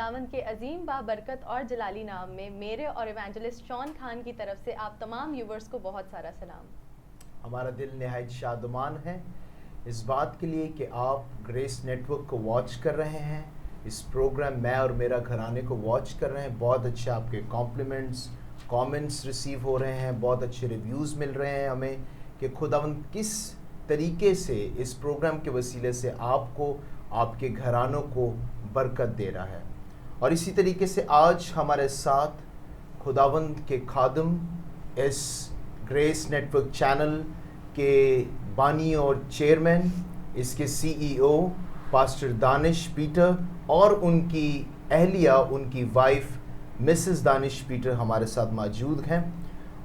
खुदावंद के अजीम बाबरकत और जलाली नाम में मेरे और इवेंजलिस्ट शॉन खान की तरफ से आप तमाम व्यूवर्स को बहुत सारा सलाम। हमारा दिल निहायत शादमान है इस बात के लिए कि आप ग्रेस नेटवर्क को वॉच कर रहे हैं। इस प्रोग्राम मैं और मेरा घराने को वॉच कर रहे हैं। बहुत अच्छे आपके कॉम्प्लीमेंट्स कमेंट्स रिसीव हो रहे हैं, बहुत अच्छे रिव्यूज़ मिल रहे हैं हमें कि खुदावंद किस तरीके से इस प्रोग्राम के वसीले से आपको आपके घरानों को बरकत दे रहा है। और इसी तरीके से आज हमारे साथ खुदावंद के खादम, इस ग्रेस नेटवर्क चैनल के बानी और चेयरमैन, इसके सीईओ पास्टर दानिश पीटर और उनकी अहलिया, उनकी वाइफ मिसेस दानिश पीटर हमारे साथ मौजूद हैं।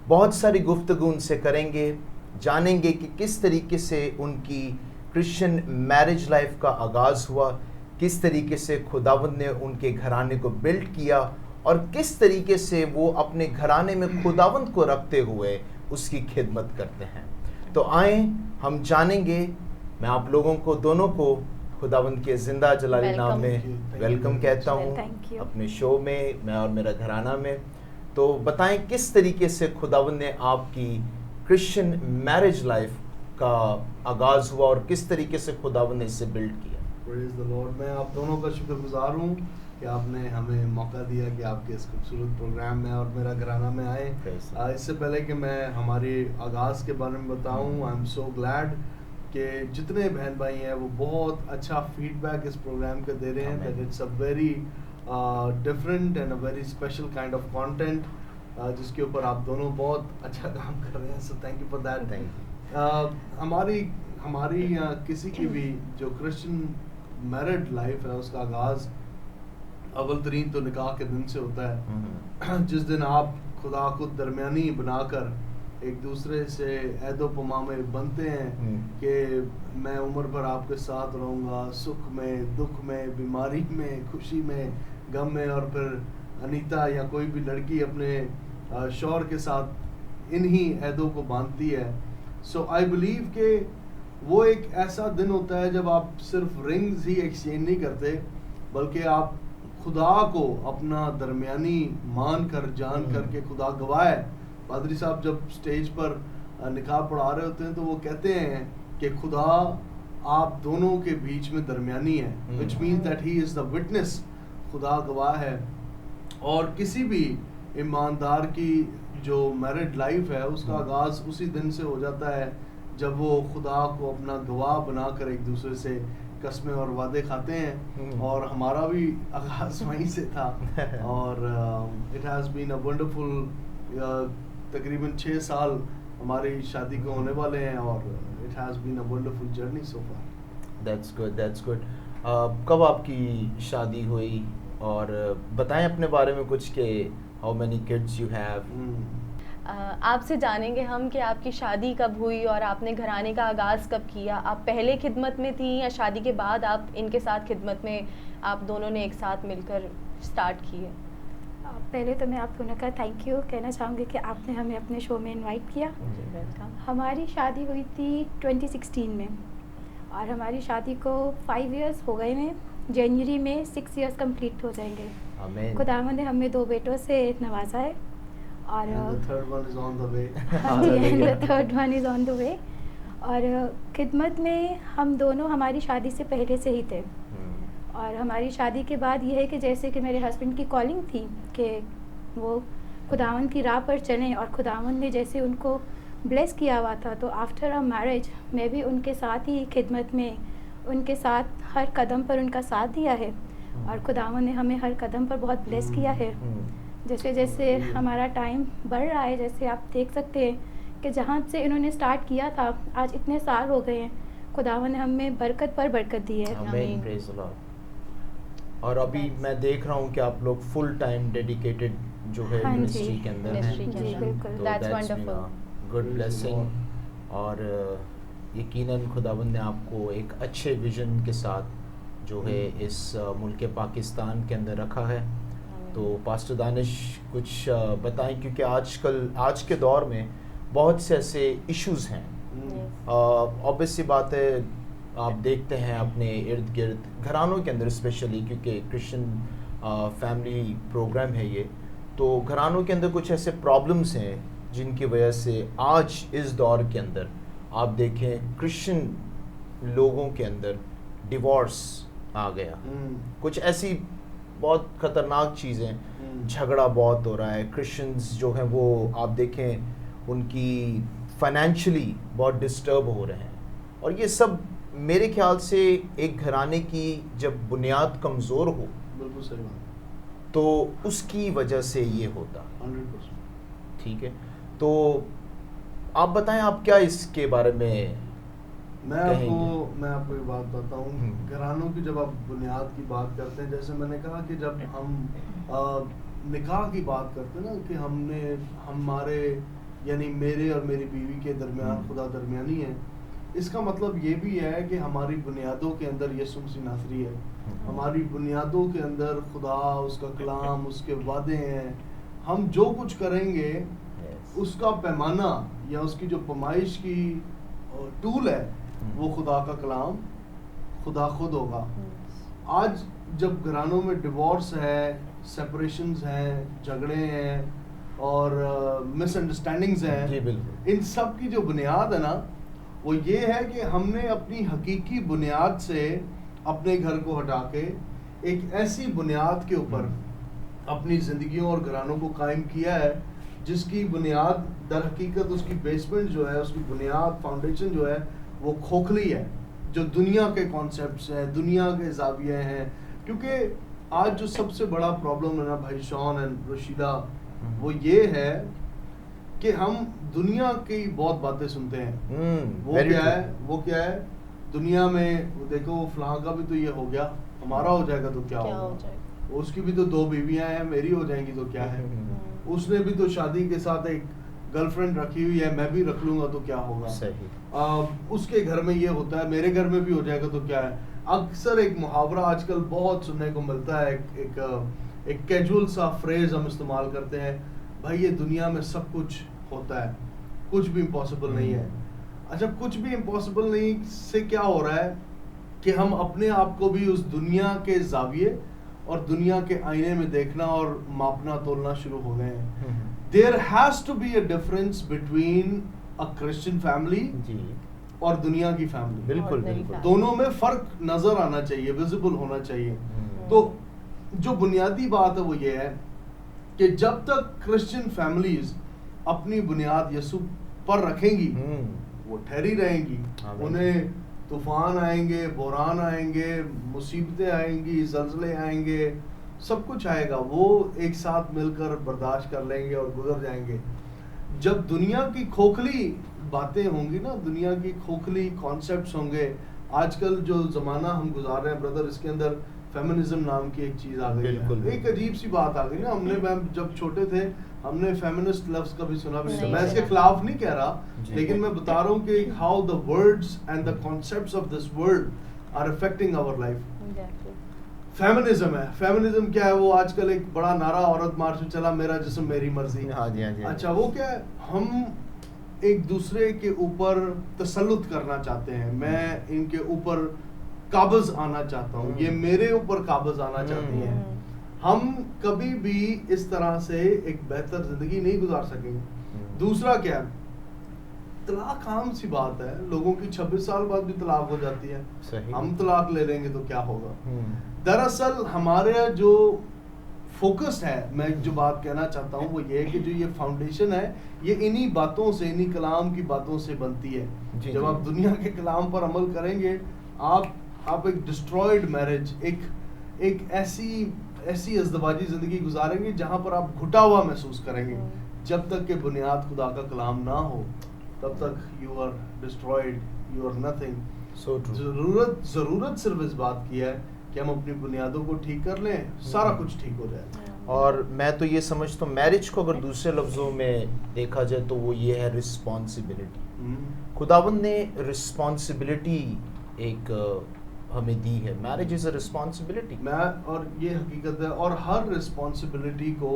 बहुत सारी गुफ्तगू उनसे करेंगे, जानेंगे कि किस तरीके से उनकी क्रिश्चियन मैरिज लाइफ का आगाज़ हुआ, किस तरीके से खुदावंद ने उनके घराने को बिल्ड किया और किस तरीके से वो अपने घराने में खुदावंद को रखते हुए उसकी खिदमत करते हैं। तो आए हम जानेंगे। मैं आप लोगों को दोनों को खुदावंद के जिंदा जलाली नाम में वेलकम कहता हूँ अपने शो में, मैं और मेरा घराना में। तो बताएं किस तरीके से खुदावंद ने आपकी क्रिश्चियन मैरिज लाइफ का आगाज़ हुआ और किस तरीके से खुदावंद ने इसे बिल्ड किया। Praise the Lord. मैं आप दोनों का शुक्रगुजार हूँ कि आपने हमें मौका दिया कि आपके इस खूबसूरत प्रोग्राम में और मेरा घराना में आए। इससे पहले कि मैं हमारे आगाज़ के बारे में बताऊँ, आई एम सो ग्लैड कि जितने बहन भाई हैं वो बहुत अच्छा फीडबैक इस प्रोग्राम के दे रहे हैं, that it's a very different and a very special kind of content जिसके ऊपर आप दोनों बहुत अच्छा काम कर रहे हैं। So thank you for that. हमारी किसी की भी जो क्रिश्चियन मैरिड लाइफ है उसका आगाज़ अव्वल तरीन तो निकाह के दिन से होता है, जिस दिन आप खुदा को दरमियानी बनाकर एक दूसरे से ऐदो पमा में बनते हैं कि मैं उम्र भर आपके साथ रहूँगा, सुख में, दुख में, बीमारी में, खुशी में, गम में। और फिर अनीता या कोई भी लड़की अपने शौहर के साथ इन्हीं ऐदों को बांधती है। सो आई बिलीव कि वो एक ऐसा दिन होता है जब आप सिर्फ रिंग्स ही एक्सचेंज नहीं करते, बल्कि आप खुदा को अपना दरमियानी मान कर, जान कर के खुदा गवाह है। पादरी साहब जब स्टेज पर निकाह पढ़ा रहे होते हैं तो वो कहते हैं कि खुदा आप दोनों के बीच में दरमियानी है, which means that he is the witness. खुदा गवाह है। और किसी भी ईमानदार की जो मैरिड लाइफ है उसका आगाज़ उसी दिन से हो जाता है जब वो खुदा को अपना गवाह बनाकर एक दूसरे से कस्में और वादे खाते हैं। और हमारा भी आगाज़ वहीं से था। और it has been a wonderful, तकरीबन 6 साल हमारी शादी को होने वाले हैं और it has been a wonderful journey so far. That's good, that's good. कब आपकी शादी हुई और बताएं अपने बारे में कुछ कि how many kids you have. आपसे जानेंगे हम कि आपकी शादी कब हुई और आपने घराने का आगाज़ कब किया। आप पहले खिदमत में थी या शादी के बाद आप इनके साथ खिदमत में आप दोनों ने एक साथ मिलकर स्टार्ट की है? पहले तो मैं आप दोनों का थैंक यू कहना चाहूँगी कि आपने हमें अपने शो में इनवाइट किया। हमारी शादी हुई थी 2016 में और हमारी शादी को 5 इयर्स हो गए हैं। जनवरी में 6 इयर्स कंप्लीट हो जाएंगे। खुदावंद ने हमें 2 बेटों से नवाजा है और the third one is on the way. the third one is on the way. और खिदमत में हम दोनों हमारी शादी से पहले से ही थे। और हमारी शादी के बाद ये है कि जैसे कि मेरे हस्बैंड की कॉलिंग थी कि वो खुदावंद की राह पर चलें और खुदावंद ने जैसे उनको ब्लेस किया हुआ था, तो आफ्टर अ मैरिज मैं भी उनके साथ ही खिदमत में उनके साथ हर कदम पर उनका साथ दिया है। और खुदावंद ने हमें हर कदम पर बहुत ब्लेस किया है। जैसे जैसे हमारा टाइम बढ़ रहा है, जैसे आप देख सकते हैं कि जहाँ से इन्होंने स्टार्ट किया था आज इतने साल हो गए हैं, खुदावंद ने हमें बरकत पर बरकत दी है। आमीन, प्रेज़ द लॉर्ड। और अभी मैं देख रहा हूँ कि आप लोग फुल टाइम डेडिकेटेड जो है मिनिस्ट्री के अंदर हैं। जी बिल्कुल, दैट्स वंडरफुल, गुड ब्लेसिंग। और यकीनन खुदावंद ने आपको एक अच्छे विजन के साथ जो है इस मुल्क पाकिस्तान के अंदर रखा है। तो पास्टर दानिश कुछ बताएं, क्योंकि आज के दौर में बहुत से ऐसे इश्यूज़ हैं। ऑब्वियस सी बात है, आप देखते हैं अपने इर्द गिर्द घरानों के अंदर स्पेशली, क्योंकि क्रिश्चियन फैमिली प्रोग्राम है ये, तो घरानों के अंदर कुछ ऐसे प्रॉब्लम्स हैं जिनकी वजह से आज इस दौर के अंदर आप देखें क्रिश्चियन लोगों के अंदर डिवोर्स आ गया। कुछ ऐसी बहुत ख़तरनाक चीज़ें, झगड़ा बहुत हो रहा है। क्रिश्चियंस जो हैं वो आप देखें उनकी फाइनेंशियली बहुत डिस्टर्ब हो रहे हैं, और ये सब मेरे ख्याल से एक घराने की जब बुनियाद कमज़ोर हो, बिल्कुल सही बात, तो उसकी वजह से ये होता। 100%। ठीक है, तो आप बताएं आप क्या इसके बारे में मैं आपको एक बात बताऊं, घरानों की जब आप बुनियाद की बात करते हैं, जैसे मैंने कहा कि जब हम निकाह की बात करते हैं ना, कि हमारे यानी मेरे और मेरी बीवी के दरमियान खुदा दरमियानी है, इसका मतलब ये भी है कि हमारी बुनियादों के अंदर यीशु मसीह नासरी है। हमारी बुनियादों के अंदर खुदा, उसका कलाम, उसके वादे हैं। हम जो कुछ करेंगे उसका पैमाना या उसकी जो पैमाइश की टूल है वो खुदा का कलाम, खुदा खुद होगा। आज जब घरानों में डिवोर्स है, सेपरेशंस हैं, झगड़े हैं और मिसअंडरस्टैंडिंग्स हैं, जी बिल्कुल, इन सब की जो बुनियाद है ना, वो ये है कि हमने अपनी हकीकी बुनियाद से अपने घर को हटा के एक ऐसी बुनियाद के ऊपर अपनी ज़िंदगियों और घरानों को कायम किया है जिसकी बुनियाद दर हकीकत, उसकी बेसमेंट जो है, उसकी बुनियाद, फाउंडेशन जो है वो खोखली है, जो दुनिया के कॉन्सेप्ट्स हैं, दुनिया के ज़ाविये हैं। क्योंकि आज जो सबसे बड़ा प्रॉब्लम है ना भाई शॉन एंड रशीदा, वो ये है कि हम दुनिया की बहुत बातें सुनते हैं। वो क्या है दुनिया में, वो देखो फलां का भी तो ये हो गया, हमारा हो जाएगा तो क्या होगा, उसकी भी तो 2 बीवियां हैं, मेरी हो जाएंगी तो क्या है, उसने भी तो शादी के साथ एक गर्लफ्रेंड रखी हुई है, मैं भी रख लूंगा तो क्या होगा, सही। उसके घर में ये होता है, मेरे घर में भी हो जाएगा तो क्या है। अक्सर एक मुहावरा आजकल बहुत सुनने को मिलता है, एक कैजुअल सा फ्रेज हम इस्तेमाल करते हैं, भाई ये दुनिया में सब कुछ होता है, कुछ भी इम्पॉसिबल नहीं है। अच्छा, कुछ भी इम्पॉसिबल नहीं से क्या हो रहा है कि हम अपने आप को भी उस दुनिया के जाविये और दुनिया के आईने में देखना और मापना तोलना शुरू हो गए हैं। There has to be a difference between a Christian family और दुनिया की फैमिली। बिल्कुल बिल्कुल, दोनों में फर्क नजर आना चाहिए, विजिबल होना चाहिए। तो जो बुनियादी बात है वो ये है कि जब तक क्रिश्चियन फैमिलीज अपनी बुनियाद यीशु पर रखेंगी वो ठहरी रहेंगी। उन्हें तूफान आएंगे, बुरान आएंगे, मुसीबतें आएंगी, ज़लज़ले आएंगे, सब कुछ आएगा, वो एक साथ मिलकर बर्दाश्त कर लेंगे और गुजर जाएंगे। जब दुनिया की खोखली बातें होंगी ना, दुनिया की खोखली कॉन्सेप्ट्स होंगे, आजकल जो ज़माना हम गुजार रहे हैं ब्रदर, इसके अंदर फेमिनिज्म नाम की एक चीज़ आ गई है। एक अजीब सी बात आ गई ना, मैं जब छोटे थे हमने फेमिनिस्ट लफ्ज कभी सुना भी नहीं। मैं इसके खिलाफ नहीं कह रहा, लेकिन मैं बता रहा हूँ कि how the words and the concepts of this world are affecting our life. Feminism है, फेमिनिज्म क्या है, वो आजकल एक बड़ा नारा औरत मार्च में चला, मेरा जिस्म मेरी मर्जी। हाँ जी, हाँ जी। अच्छा, वो क्या है, हम एक दूसरे के ऊपर तसल्लुत करना चाहते हैं, मैं इनके ऊपर काबज आना चाहता हूँ, ये मेरे ऊपर काबज आना चाहती हैं। हम कभी भी इस तरह से एक बेहतर जिंदगी नहीं गुजार सकेंगे। दूसरा क्या है, तलाक आम सी बात है, लोगों की 26 साल बाद भी तलाक हो जाती है, हम तलाक ले लेंगे तो क्या होगा। दरअसल हमारे जो फोकस है, मैं जो बात कहना चाहता हूँ वो ये है कि जो ये फाउंडेशन है ये इन्हीं बातों से, इन्हीं कलाम की बातों से बनती है। जब आप दुनिया के कलाम पर अमल करेंगे, आप एक डिस्ट्रॉयड मैरिज, एक ऐसी अज़दवाजी ज़िंदगी गुजारेंगे जहाँ पर आप घुटा हुआ महसूस करेंगे। जब तक कि बुनियाद खुदा का कलाम ना हो तब तक you are destroyed, you are nothing. So ज़रूरत सिर्फ इस बात की है कि हम अपनी बुनियादों को ठीक कर लें, सारा कुछ ठीक हो जाए। और मैं तो ये समझता हूँ मैरिज को अगर दूसरे लफ्ज़ों में देखा जाए तो वो ये है रिस्पॉन्सिबिलिटी। खुदावंद ने रिस्पॉन्सिबिलिटी एक हमें दी है, मैरिज इज अ रिस्पॉन्सिबिलिटी। और ये हकीकत है, और हर रिस्पॉन्सिबिलिटी को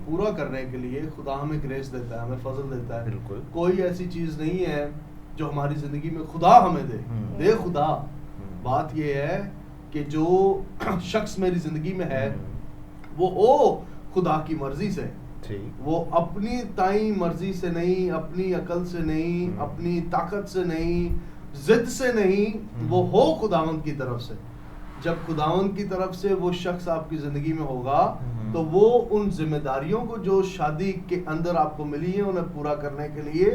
पूरा करने के लिए खुदा हमें ग्रेस देता है, हमें फजल देता है। बिल्कुल, कोई ऐसी चीज़ नहीं है जो हमारी ज़िंदगी में खुदा हमें दे खुदा। बात ये है कि जो शख्स मेरी ज़िंदगी में है वो हो खुदा की मर्जी से, ठीक, वो अपनी ताई मर्जी से नहीं, अपनी अकल से नहीं, अपनी ताकत से नहीं, जिद से नहीं, वो हो खुदावंद की तरफ से। जब खुदावंद की तरफ से वो शख्स आपकी जिंदगी में होगा तो वो उन जिम्मेदारियों को जो शादी के अंदर आपको मिली है उन्हें पूरा करने के लिए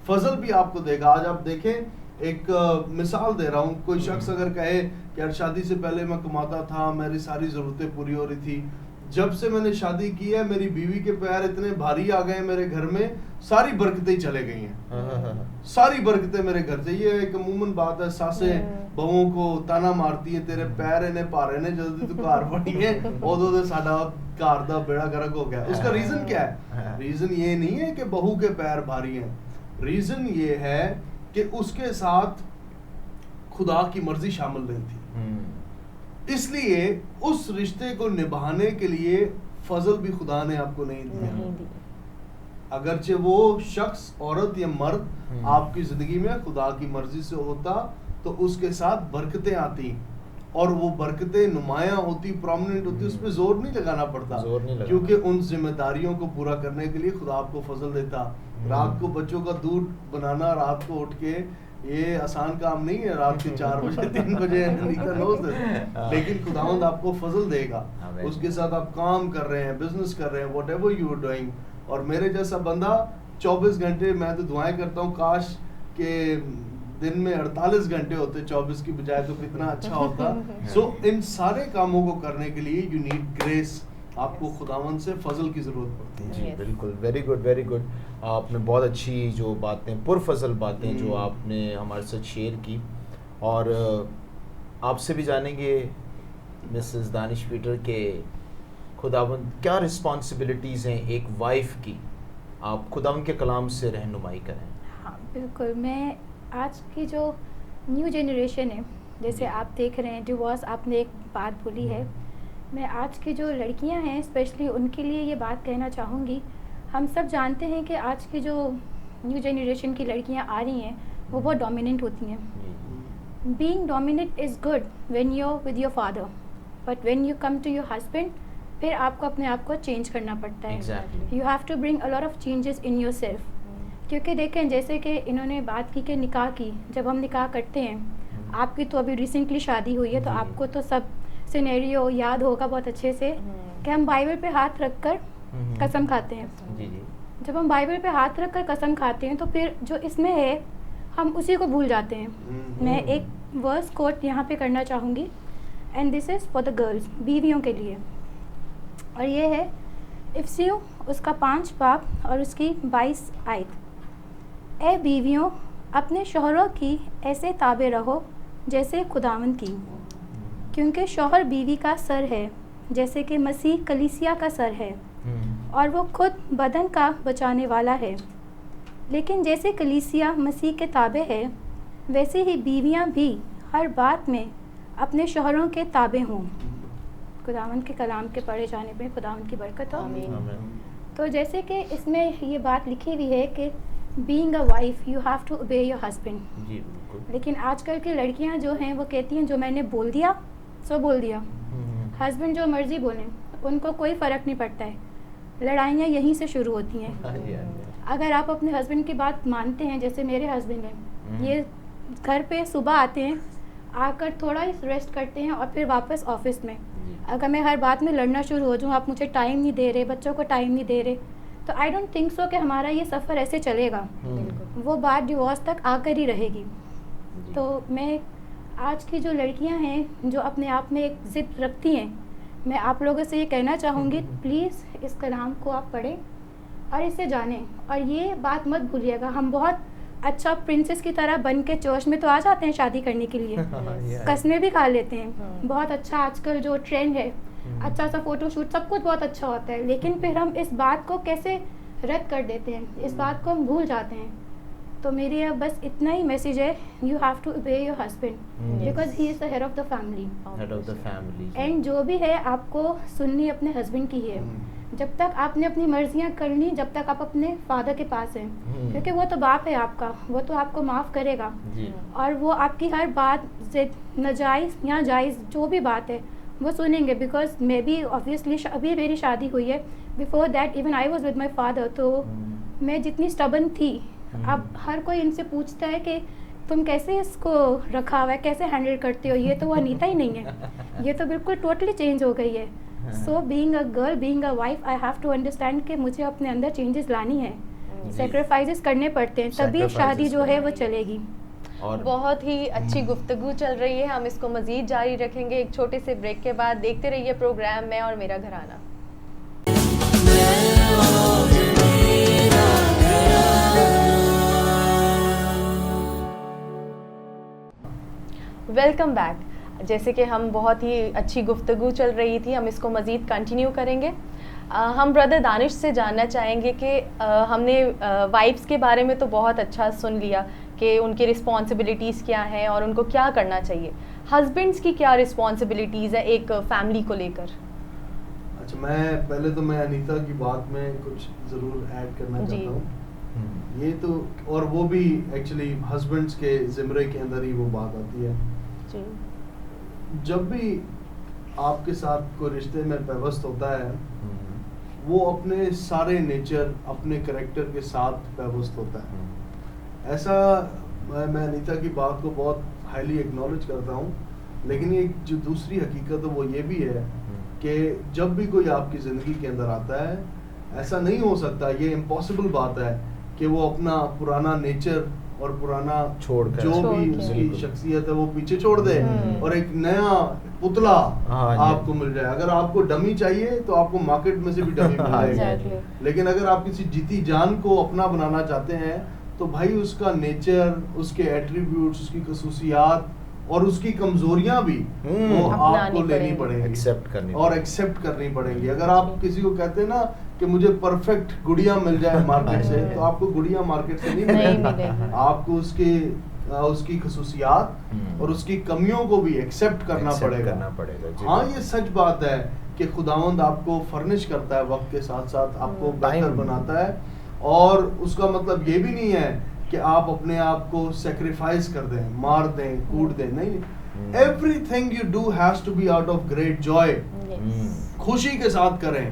फजल भी आपको देगा। आज आप देखें, एक मिसाल दे रहा हूँ, कोई शख्स अगर कहे कि यार शादी से पहले मैं कमाता था, मेरी सारी ज़रूरतें पूरी हो रही थी, जब से मैंने शादी की है मेरी बीवी के पैर इतने भारी आ गए मेरे घर में, सारी बरकतें चले गई हैं, सारी बरकतें मेरे घर से। ये एक अमूमन बात है, सासें बहुओं को ताना मारती है, तेरे पैर इन्हें भारे ने, जल्दी तू घर बनी है, उदों दे साडा घर दा बेड़ा गर्क हो गया। उसका रीजन क्या है? रीजन ये नहीं है कि बहू के पैर भारी हैं, रीजन ये है कि उसके साथ खुदा की मर्जी शामिल नहीं थी। इसलिए उस रिश्ते को निभाने के लिए फजल भी खुदा ने आपको नहीं दिया। अगरचे वो शख्स, औरत या मर्द आपकी जिंदगी में खुदा की मर्जी से होता तो उसके साथ बरकतें आती, और वो बरकतें नुमायां होती, प्रोमिनेंट होती, उस पर जोर नहीं लगाना पड़ता, क्योंकि उन जिम्मेदारियों को पूरा करने के लिए खुदा आपको फजल देता। रात को बच्चों का दूध बनाना, रात को उठ के, ये आसान काम नहीं है, रात के 4 बजे 3 बजे निकल हो, लेकिन खुदावंद आपको फजल देगा, उसके साथ आप काम कर रहे हैं, बिजनेस कर रहे हैं, whatever you are doing. और मेरे जैसा बंदा 24 घंटे, मैं तो दुआएं करता हूँ काश के दिन में 48 घंटे होते 24 की बजाय, तो कितना अच्छा होता। सो इन सारे कामों को करने के लिए यू नीड ग्रेस, आपको खुदावंद से फजल की जरूरत पड़ती है। जी बिल्कुल, वेरी गुड, वेरी गुड। आपने बहुत अच्छी जो बातें, पुरफजल बातें जो आपने हमारे साथ शेयर की, और आपसे भी जानेंगे मिसेस दानिश पीटर के खुदावंद क्या रिस्पॉन्सिबिलिटीज़ हैं एक वाइफ की, आप खुदावंद के कलाम से रहनुमाई करें। हाँ बिल्कुल, मैं आज की जो न्यू जनरेशन है, जैसे आप देख रहे हैं डिवोर्स, आपने एक बात बोली है, मैं आज की जो लड़कियां हैं स्पेशली उनके लिए ये बात कहना चाहूँगी। हम सब जानते हैं कि आज की जो न्यू जनरेशन की लड़कियां आ रही हैं वो बहुत डोमिनेंट होती हैं। Being dominant is good when you are with your father, but when you come to your husband, फिर आपको अपने आप को चेंज करना पड़ता है। You have to bring a lot of changes in yourself. क्योंकि देखें, जैसे कि इन्होंने बात की कि निकाह की, जब हम निकाह करते हैं, आपकी तो अभी रिसेंटली शादी हुई है तो आपको तो सब सिनेरियो याद होगा बहुत अच्छे से कि हम बाइबल पे हाथ रखकर कसम खाते हैं। जब हम बाइबल पे हाथ रखकर कसम खाते हैं तो फिर जो इसमें है हम उसी को भूल जाते हैं। मैं एक वर्स कोट यहाँ पे करना चाहूँगी, and this is for the girls, बीवियों के लिए, और ये है इफ्सियों उसका 5 बाब और उसकी 22 आयत। ए बीवियों, अपने शौहरों की ऐसे ताबे रहो जैसे खुदावंद की, क्योंकि शौहर बीवी का सर है, जैसे कि मसीह कलीसिया का सर है, और वो खुद बदन का बचाने वाला है। लेकिन जैसे कलीसिया मसीह के ताबे है, वैसे ही बीवियां भी हर बात में अपने शौहरों के ताबे हों। खुदावंद के कलाम के पढ़े जाने पे खुदावंद की बरकत हो। तो जैसे कि इसमें ये बात लिखी हुई है कि being a wife you have to obey your husband. लेकिन आजकल की लड़कियां जो हैं वो कहती हैं जो मैंने बोल दिया सो बोल दिया, हस्बैंड जो मर्जी बोलें उनको कोई फ़र्क नहीं पड़ता है। लड़ाइयाँ यहीं से शुरू होती हैं। अगर आप अपने हस्बैंड की बात मानते हैं, जैसे मेरे हस्बैंड हैं, ये घर पे सुबह आते हैं, आकर थोड़ा ही रेस्ट करते हैं और फिर वापस ऑफिस में। अगर मैं हर बात में लड़ना शुरू हो जाऊँ, आप मुझे टाइम नहीं दे रहे, बच्चों को टाइम नहीं दे रहे, तो आई डोंट थिंक सो कि हमारा ये सफ़र ऐसे चलेगा। वो बात डिवोर्स तक आकर ही रहेगी। तो मैं आज की जो लड़कियां हैं जो अपने आप में एक ज़िद रखती हैं, मैं आप लोगों से ये कहना चाहूँगी, प्लीज़ इस कलाम को आप पढ़ें और इसे जानें। और ये बात मत भूलिएगा, हम बहुत अच्छा प्रिंसेस की तरह बन के चर्च में तो आ जाते हैं शादी करने के लिए, कसमें भी खा लेते हैं, बहुत अच्छा आजकल जो ट्रेंड है, अच्छा सा फ़ोटोशूट, सब कुछ बहुत अच्छा होता है, लेकिन फिर हम इस बात को कैसे रद्द कर देते हैं, इस बात को हम भूल जाते हैं। तो मेरे यहाँ बस इतना ही मैसेज है, you have to obey your husband because he is the head of the family. And जो भी है आपको सुननी अपने हस्बैंड की है। जब तक आपने अपनी मर्जियाँ कर ली, जब तक आप अपने फादर के पास हैं, क्योंकि वो तो बाप है आपका, वो तो आपको माफ़ करेगा और वो आपकी हर बात से नाजायज़ या जायज़ जो भी बात है वो सुनेंगे, बिकॉज मैं भी ऑब्वियसली अभी मेरी शादी हुई है, before that even I was with my father, तो मैं जितनी स्टबन थी, अब हर कोई इनसे पूछता है कि तुम कैसे इसको रखा हुआ है, कैसे हैंडल करते हो, ये तो वो अनीता ही नहीं है, ये तो बिल्कुल टोटली चेंज हो गई है। So being a girl, being a wife, I have to understand कि मुझे अपने अंदर चेंजेस लानी है, सेक्रीफाइसेस करने पड़ते हैं, तभी शादी जो है वो चलेगी। और बहुत ही अच्छी गुफ्तगू चल रही है, हम इसको मज़ीद जारी रखेंगे एक छोटे से ब्रेक के बाद। देखते रहिए प्रोग्राम मैं और मेरा घराना। Welcome back. जैसे कि हम बहुत ही अच्छी गुफ्तगू चल रही थी, हम इसको मज़ीद कंटिन्यू करेंगे। हम ब्रदर दानिश से जानना चाहेंगे कि हमने वाइफ्स के बारे में तो बहुत अच्छा सुन लिया कि उनकी रिस्पॉन्सिबिलिटीज़ क्या हैं और उनको क्या करना चाहिए। हस्बैंड्स की क्या रिस्पॉन्सिबिलिटीज़ है एक फैमिली को लेकर? अच्छा, मैं अनीता की बात में कुछ ज़रूर ऐड करना चाहता हूँ। ये तो, और वो भी एक्चुअली हस्बैंड्स के ज़िम्मे के अंदर ही वो बात आती है जी। जब भी आपके साथ कोई रिश्ते में पेवस्त होता है, वो अपने सारे नेचर, अपने करैक्टर के साथ पेवस्त होता है। ऐसा मैं अनीता की बात को बहुत हाईली एक्नॉलेज करता हूँ, लेकिन एक जो दूसरी हकीकत है वो ये भी है कि जब भी कोई आपकी ज़िंदगी के अंदर आता है, ऐसा नहीं हो सकता, ये इम्पॉसिबल बात है कि वो अपना पुराना नेचर और पुराना जो भी उसकी शख्सियत है वो पीछे छोड़ दे और एक नया पुतला आपको मिल जाए। अगर आपको डमी चाहिए तो आपको मार्केट में से भी डमी मिल जाएगा, लेकिन अगर आप किसी जीती जान को अपना बनाना चाहते हैं तो भाई उसका नेचर, उसके एट्रीब्यूट्स, उसकी खसूसियात और उसकी कमजोरियां भी वो आपको लेनी पड़ेंगी, एक्सेप्ट करनी पड़ेंगी। अगर आप किसी को कहते हैं ना कि मुझे परफेक्ट गुड़िया मिल जाए मार्केट से, तो आपको गुड़िया मार्केट से नहीं मिलेगी, आपको उसकी खसूसियात और उसकी कमियों को भी एक्सेप्ट करना पड़ेगा। हाँ, ये सच बात है कि खुदावंद आपको फर्निश करता है, वक्त के साथ साथ आपको बेहतर बनाता है, और उसका मतलब ये भी नहीं है कि आप अपने आप को सेक्रीफाइस कर दें, मार दें, कूट दें, नहीं। Everything you do has to be out of great joy, खुशी के साथ करें।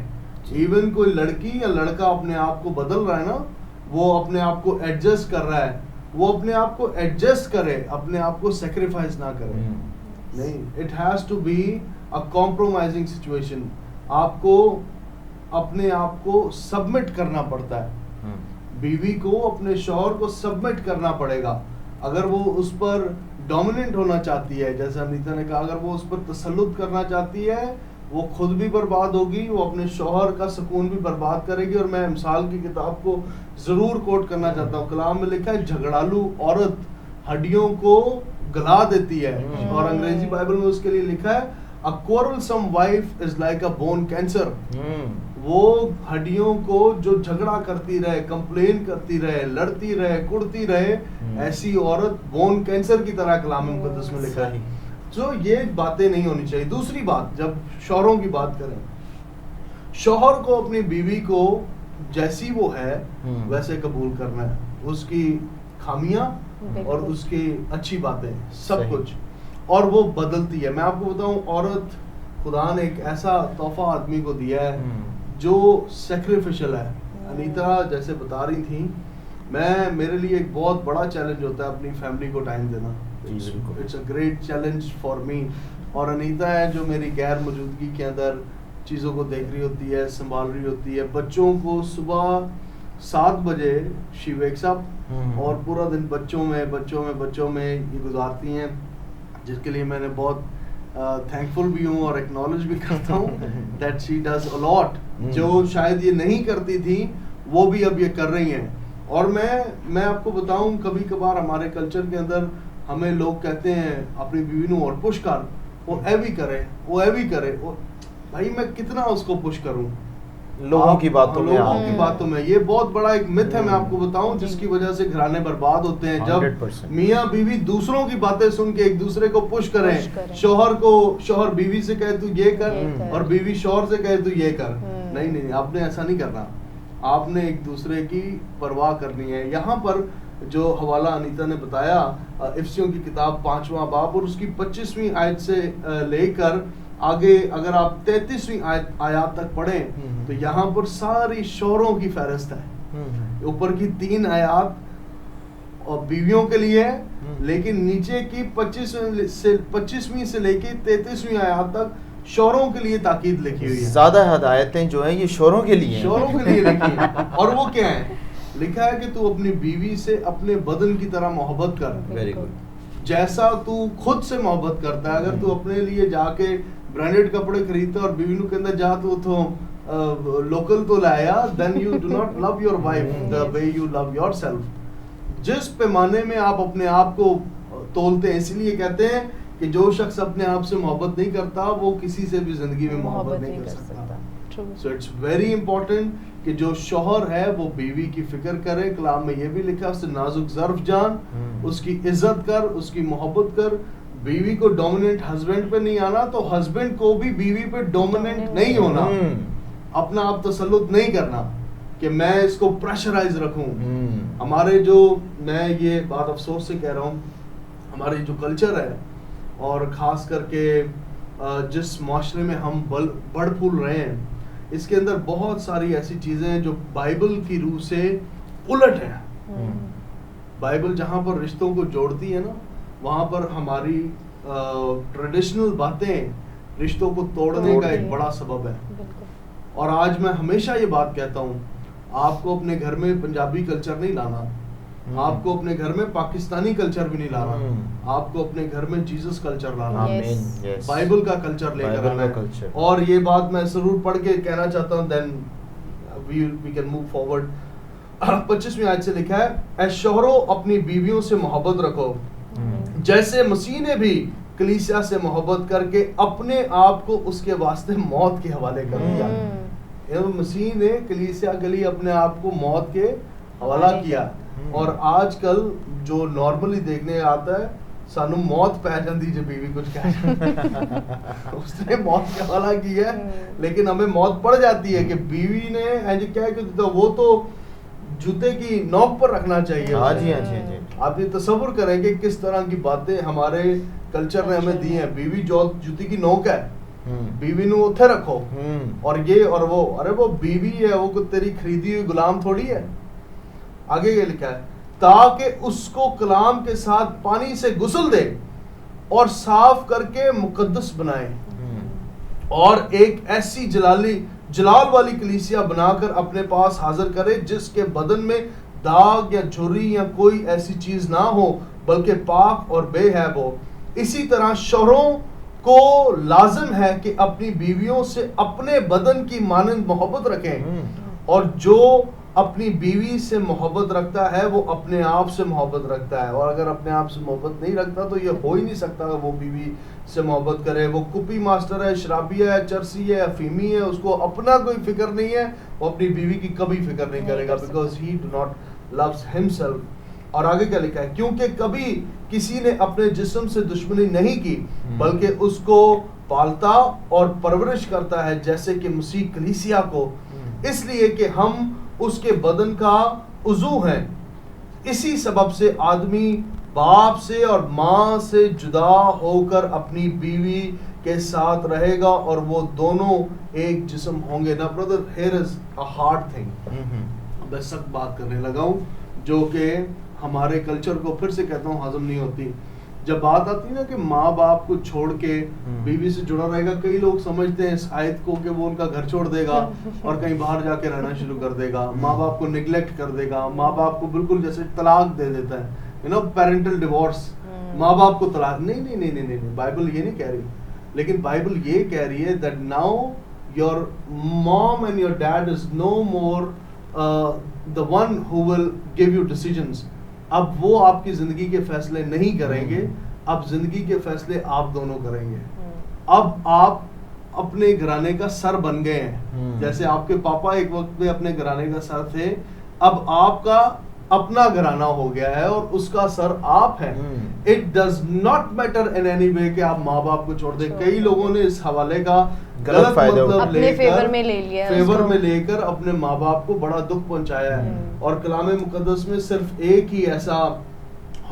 इवन कोई लड़की या लड़का अपने आप को बदल रहा है ना, वो अपने आप को एडजस्ट कर रहा है, वो अपने आप को एडजस्ट करे, अपने आप को सेक्रीफाइस ना करे, नहीं। It has to be a compromising situation. आपको अपने आप को सबमिट करना पड़ता है, बीवी को अपने शौहर को सबमिट करना पड़ेगा। अगर वो उस पर डोमिनेंट होना चाहती है, जैसे अनीता ने कहा, अगर वो उस पर तसल्लुत करना चाहती है, वो खुद भी बर्बाद होगी, वो अपने शौहर का सुकून भी बर्बाद करेगी। और मैं मिसाल की किताब को जरूर कोट करना चाहता हूँ। कलाम में लिखा है, झगड़ालू औरत हड्डियों को गला देती है, और अंग्रेजी बाइबल में उसके लिए लिखा है, अ quarrelsome wife is like a bone cancer। वो हड्डियों को जो झगड़ा करती रहे, कंप्लेन करती रहे, लड़ती रहे, कुड़ती रहे, ऐसी औरत बोन कैंसर की तरह कलाम मुकद्दस में लिखा है। तो ये बातें नहीं होनी चाहिए। दूसरी बात, जब शौहरों की बात करें, शौहर को अपनी बीवी को जैसी वो है वैसे कबूल करना है, उसकी खामियां और उसकी अच्छी बातें, सब कुछ, और वो बदलती है। मैं आपको बताऊं, औरत, खुदा ने एक ऐसा तोहफा आदमी को दिया है जो सेक्रीफिशियल है। अनीता जैसे बता रही थी, मेरे लिए एक बहुत बड़ा चैलेंज होता है अपनी फैमिली को टाइम देना। It's a great challenge for me. और अनीता है जो मेरी गैर मौजूदगी के अंदर चीज़ों को देख रही होती है, संभाल रही होती है। बच्चों को सुबह 7 बजे शी वेक्स अप और पूरा दिन बच्चों में ये गुजारती हैं, जिसके लिए मैंने बहुत थैंकफुल भी हूँ और एक्नॉलेज भी करता हूँ that she does a lot. जो शायद ये नहीं करती थी वो भी अब ये कर रही हैं। और मैं आपको बताऊं, कभी कभार हमारे कल्चर के अंदर हमें लोग कहते हैं अपनी बीवी को और पुश कर, वो एवी करे, भाई मैं कितना उसको पुश करूं लोगों की बातों में। ये बहुत बड़ा एक मिथ है, मैं आपको बताऊं, जिसकी वजह से घराने बर्बाद होते हैं। जब मियाँ बीवी दूसरों की बातें सुन के एक दूसरे को पुश करें, शौहर बीवी से कहे तू ये कर और बीवी शौहर से कहे तू ये कर, नहीं, आपने ऐसा नहीं करना। आपने एक दूसरे की परवाह करनी है। यहाँ पर जो हवाला अनीता ने बताया, इफ्सियों की किताब 5वां बाब और उसकी 25वीं आयत से लेकर आगे अगर आप 33वीं आयत तक पढ़ें तो यहाँ पर सारी शौहरों की फहरिस्त है। ऊपर की 3 आयत और बीवियों के लिए है, लेकिन नीचे की 25वीं से लेके 33वीं आयत तक शौहरों के लिए ताकीद लिखी हुई है। ज्यादा हदायतें जो हैं ये शौहरों के लिए हैं। शौहरों के लिए लिखी है। और वो क्या है, लिखा है कि तू अपनी बीवी से अपने बदन की तरह मोहब्बत कर, वेरी गुड, जैसा तू खुद से मोहब्बत करता है। अगर तू अपने लिए जाके ब्रांडेड कपड़े खरीदता और बीवी नु कहंदा जा तू तो लोकल तो लाया, then you do not love your wife the way you love yourself. जिस पैमाने में आप अपने आप को तोलते हैं, इसलिए कहते हैं कि जो शख्स अपने आप से मोहब्बत नहीं करता वो किसी से भी जिंदगी में मोहब्बत नहीं कर सकता। सो इट्स वेरी इंपॉर्टेंट कि जो शौहर है वो बीवी की फिक्र करे। कलाम में ये भी लिखा है, उससे नाजुक ज़र्फ जान, उसकी इज्जत कर, उसकी मोहब्बत कर। बीवी को डोमिनेंट हस्बैंड पे नहीं आना, तो हस्बैंड को भी बीवी पे डोमिनेंट नहीं होना। अपना आप तसल्लुत नहीं करना कि मैं इसको प्रेशराइज रखूं। हमारे जो, मैं ये बात अफसोस से कह रहा हूँ, हमारे जो कल्चर है और ख़ास करके जिस माशरे में हम बढ़ फूल रहे हैं, इसके अंदर बहुत सारी ऐसी चीज़ें हैं जो बाइबल की रूह से उलट है। बाइबल जहाँ पर रिश्तों को जोड़ती है ना, वहाँ पर हमारी ट्रेडिशनल बातें रिश्तों को तोड़ने का एक बड़ा सबब है। और आज मैं हमेशा ये बात कहता हूँ, आपको अपने घर में पंजाबी कल्चर नहीं लाना, आपको अपने घर में पाकिस्तानी कल्चर भी नहीं लाना, आपको अपने घर में जीसस कल्चर लाना, बाइबल का कल्चर लेकर आना है। और ये बात मैं जरूर पढ़ के कहना चाहता हूँ, then we can move forward. 25वीं आयत से लिखा है, ऐ शौहरों अपनी बीवियों से मोहब्बत रखो, जैसे मसीह ने भी कलीसिया से मोहब्बत करके अपने आप को उसके वास्ते मौत के हवाले कर दिया। मसीह ने कलीसिया के लिए अपने आप को मौत के हवाला किया। और आजकल जो नॉर्मली देखने आता है, सानू मौत पै जाती जो बीवी कुछ कहे उसने मौत के हवाला किया है, लेकिन हमें मौत पड़ जाती है कि बीवी ने ऐसे क्या है कि तो वो तो जूते की नोक पर रखना चाहिए। हाँ जी, हाँ जी, हाँ जी। आप ये तसव्वुर करेंगे किस तरह की बातें हमारे कल्चर ने हमें दी हैं। बीवी जो जूती की नोक है, बीवी नु उथे रखो, और ये और वो, अरे वो बीवी है, वो तेरी खरीदी हुई गुलाम थोड़ी है। आगे ये लिखा है, ताकि उसको कलाम के साथ पानी से गुस्ल दे और साफ करके मुकद्दस बनाए, और एक ऐसी जलाल वाली कलीसिया बनाकर अपने पास हाजिर करे जिसके बदन में दाग या झुर्री या कोई ऐसी चीज ना हो, बल्कि पाक और बेहैब हो। इसी तरह शौहरों को लाजिम है कि अपनी बीवियों से अपने बदन की मानंद मोहब्बत रखें, और जो अपनी बीवी से मोहब्बत रखता है वो अपने आप से मोहब्बत रखता है। और अगर अपने आप से मोहब्बत नहीं रखता तो ये हो ही नहीं सकता वो बीवी से मोहब्बत करे। वो कुपी मास्टर है, शराबिया है, चरसी है, अफीमी है, उसको अपना कोई फिक्र नहीं है, वो अपनी बीवी की कभी फिक्र नहीं करेगा, because he do not loves himself. और आगे क्या लिखा है, क्योंकि कभी किसी ने अपने जिस्म से दुश्मनी नहीं की, बल्कि उसको पालता और परवरिश करता है, जैसे कि मसीह कलीसिया को, इसलिए कि हम उसके बदन का उज़ू हैं। इसी सबब से आदमी बाप से और माँ से जुदा होकर अपनी बीवी के साथ रहेगा और वो दोनों एक जिस्म होंगे। ना brother, here is a hard thing. मैं सख्त बात करने लगा हूँ जो कि हमारे कल्चर को, फिर से कहता हूँ, हजम नहीं होती। जब बात आती है ना कि माँ बाप को छोड़ के बीवी से जुड़ा रहेगा, कई लोग समझते हैं इस आयत को कि वो उनका घर छोड़ देगा और कहीं बाहर जाके रहना शुरू कर देगा, माँ बाप को निगलेक्ट कर देगा, माँ बाप को बिल्कुल जैसे तलाक दे देता है, यू नो, पेरेंटल डिवोर्स, माँ बाप को तलाक। नहीं नहीं नहीं नहीं नहीं, बाइबल ये नहीं कह रही। लेकिन बाइबल ये कह रही है that now your mom and your dad is no more the one who will give you decisions. अब वो आपकी जिंदगी के फैसले नहीं करेंगे, अब जिंदगी के फैसले आप दोनों करेंगे। अब आप अपने घराने का सर बन गए हैं, जैसे आपके पापा एक वक्त में अपने घराने का सर थे, अब आपका अपना घराना हो गया है और उसका सर आप हैं। It does not matter in any way कि आप माँ बाप को छोड़ दें। कई लोगों ने इस हवाले का गलत मतलब अपने फेवर में ले लिया, फेवर में लेकर अपने माँ बाप को बड़ा दुख पहुंचाया है। और कलाम मुकद्दस में सिर्फ एक ही ऐसा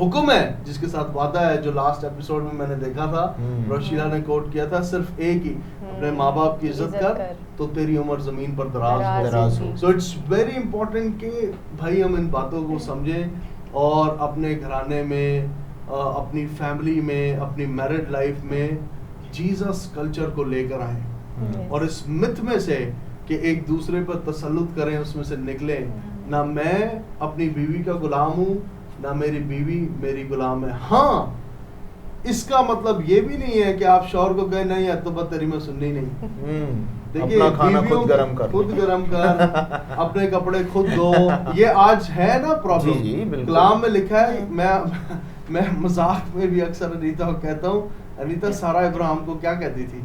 हुक्म है जिसके साथ वादा है, जो लास्ट एपिसोड में मैंने देखा था, रोशीला ने कोट किया था, सिर्फ एक ही, अपने माँ बाप की इज्जत कर तो तेरी उम्र जमीन पर दराज हो। सो इट्स वेरी इंपॉर्टेंट कि भाई हम इन बातों को समझें और अपने घराने में, अपनी फैमिली में, अपनी मैरिड लाइफ में जीसस कल्चर को लेकर आए और इस मिथ में से कि एक दूसरे पर तसल्लुत करें, उसमें से निकले। ना मैं अपनी बीवी का गुलाम हूँ, ना मेरी बीवी मेरी गुलाम है। हाँ, इसका मतलब ये भी नहीं है कि आप शौहर को कहें नहीं तो बात तेरी मैं सुननी नहीं। देखिए, अपना खाना बीवियों खुद गरम कर अपने कपड़े खुद धो, ये आज है ना प्रॉब्लम। कलाम में लिखा है, मैं मजाक में भी अक्सर अनीता को कहता हूँ, अनीता सारा इब्राहिम को क्या कहती थी?